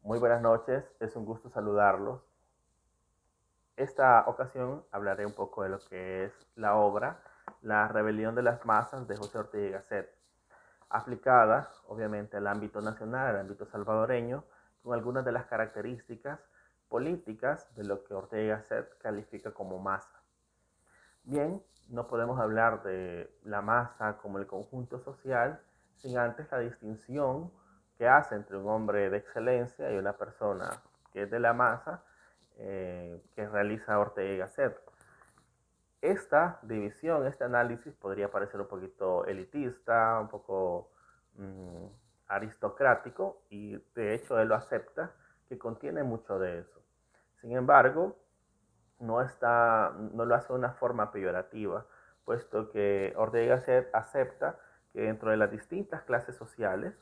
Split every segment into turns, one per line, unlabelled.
Muy buenas noches, es un gusto saludarlos. Esta ocasión hablaré un poco de lo que es la obra La rebelión de las masas de José Ortega y Gasset, aplicada obviamente al ámbito nacional, al ámbito salvadoreño, con algunas de las características políticas de lo que Ortega y Gasset califica como masa. Bien, no podemos hablar de la masa como el conjunto social sin antes la distinción que hace entre un hombre de excelencia y una persona que es de la masa que realiza Ortega y Gasset. Esta división, este análisis podría parecer un poquito elitista, un poco aristocrático, y de hecho él lo acepta, que contiene mucho de eso. Sin embargo, no lo hace de una forma peyorativa, puesto que Ortega y Gasset acepta que dentro de las distintas clases sociales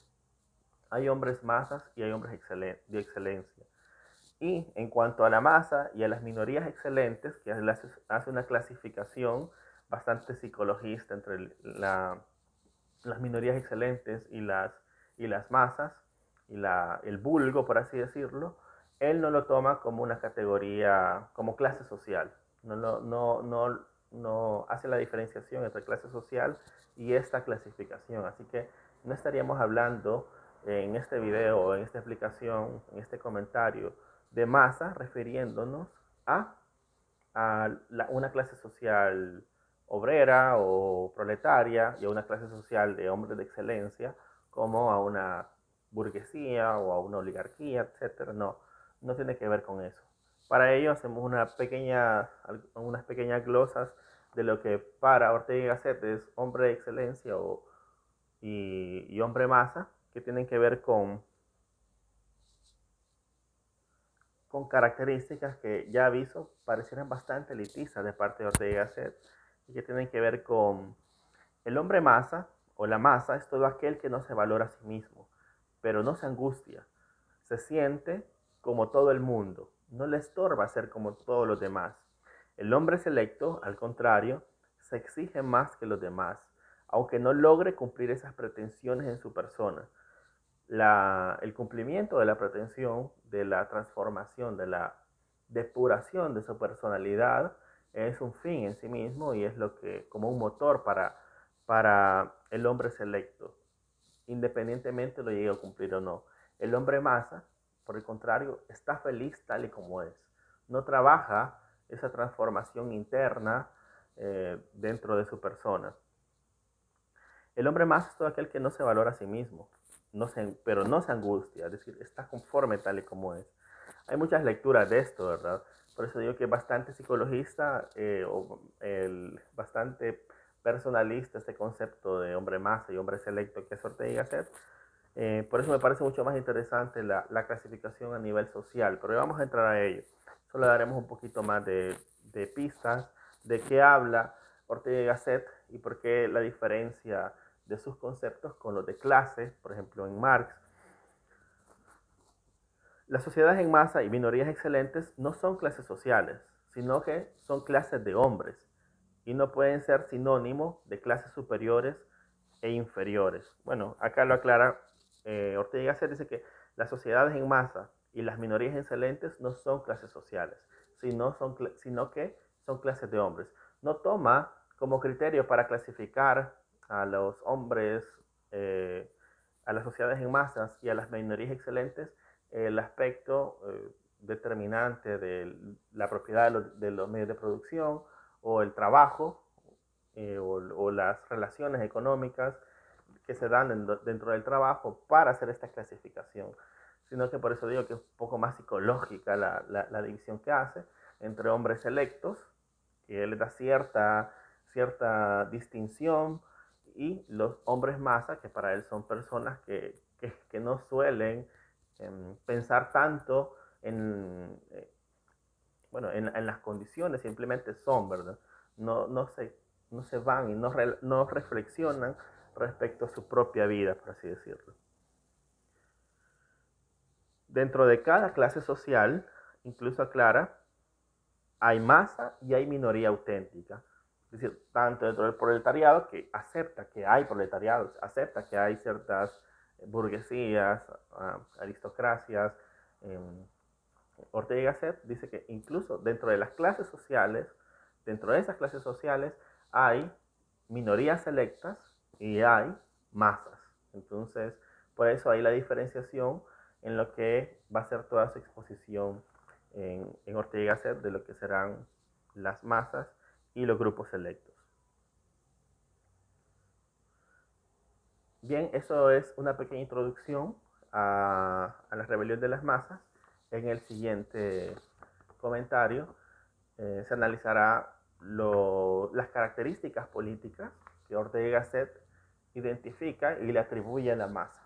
hay hombres masas y hay hombres de excelencia. Y en cuanto a la masa y a las minorías excelentes, que hace una clasificación bastante psicologista entre las minorías excelentes y las masas, el vulgo, por así decirlo, él no lo toma como una categoría, como clase social. No hace la diferenciación entre clase social y esta clasificación. Así que no estaríamos hablando en este video, en esta explicación, en este comentario de masa, refiriéndonos a, una clase social obrera o proletaria y a una clase social de hombres de excelencia, como a una burguesía o a una oligarquía, etcétera. No, no tiene que ver con eso. Para ello hacemos unas pequeñas glosas de lo que para Ortega y Gasset es hombre de excelencia y hombre masa, que tienen que ver con características que ya aviso parecieran bastante elitistas de parte de Ortega y Gasset y que tienen que ver con el hombre masa o la masa es todo aquel que no se valora a sí mismo, pero no se angustia, se siente como todo el mundo, no le estorba ser como todos los demás. El hombre selecto, al contrario, se exige más que los demás, aunque no logre cumplir esas pretensiones en su persona. El cumplimiento de la pretensión, de la transformación, de la depuración de su personalidad es un fin en sí mismo y es lo que como un motor para el hombre selecto, independientemente lo llegue a cumplir o no. El hombre masa, por el contrario, está feliz tal y como es. No trabaja esa transformación interna dentro de su persona. El hombre más es todo aquel que no se valora a sí mismo, pero no se angustia, es decir, está conforme tal y como es. Hay muchas lecturas de esto, ¿verdad? Por eso digo que es bastante psicologista bastante personalista este concepto de hombre masa y hombre selecto que es Ortega y Gasset. Por eso me parece mucho más interesante la clasificación a nivel social, pero vamos a entrar a ello. Solo daremos un poquito más de pistas de qué habla Ortega y Gasset y por qué la diferencia de sus conceptos con los de clase, por ejemplo en Marx. Las sociedades en masa y minorías excelentes no son clases sociales, sino que son clases de hombres y no pueden ser sinónimo de clases superiores e inferiores. Bueno, acá lo aclara Ortega y Gasset, dice que las sociedades en masa y las minorías excelentes no son clases sociales, sino que son clases de hombres. No toma como criterio para clasificar a los hombres, eh, a las sociedades en masas y a las minorías excelentes el aspecto determinante de la propiedad de los medios de producción o el trabajo o las relaciones económicas que se dan dentro del trabajo para hacer esta clasificación, sino que por eso digo que es un poco más psicológica la división que hace entre hombres selectos, que él da cierta distinción, y los hombres masa, que para él son personas que no suelen pensar tanto en las condiciones, simplemente son, ¿verdad? No, no se van y no reflexionan respecto a su propia vida, por así decirlo. Dentro de cada clase social, incluso aclara, hay masa y hay minoría auténtica. Es decir, tanto dentro del proletariado, que acepta que hay proletariados, acepta que hay ciertas burguesías, aristocracias, Ortega y Gasset dice que incluso dentro de las clases sociales, dentro de esas clases sociales hay minorías selectas y hay masas. Entonces, por eso hay la diferenciación en lo que va a ser toda su exposición en Ortega y Gasset de lo que serán las masas y los grupos selectos. Bien, eso es una pequeña introducción a la rebelión de las masas. En el siguiente comentario se analizará las características políticas que Ortega y Gasset identifica y le atribuye a la masa.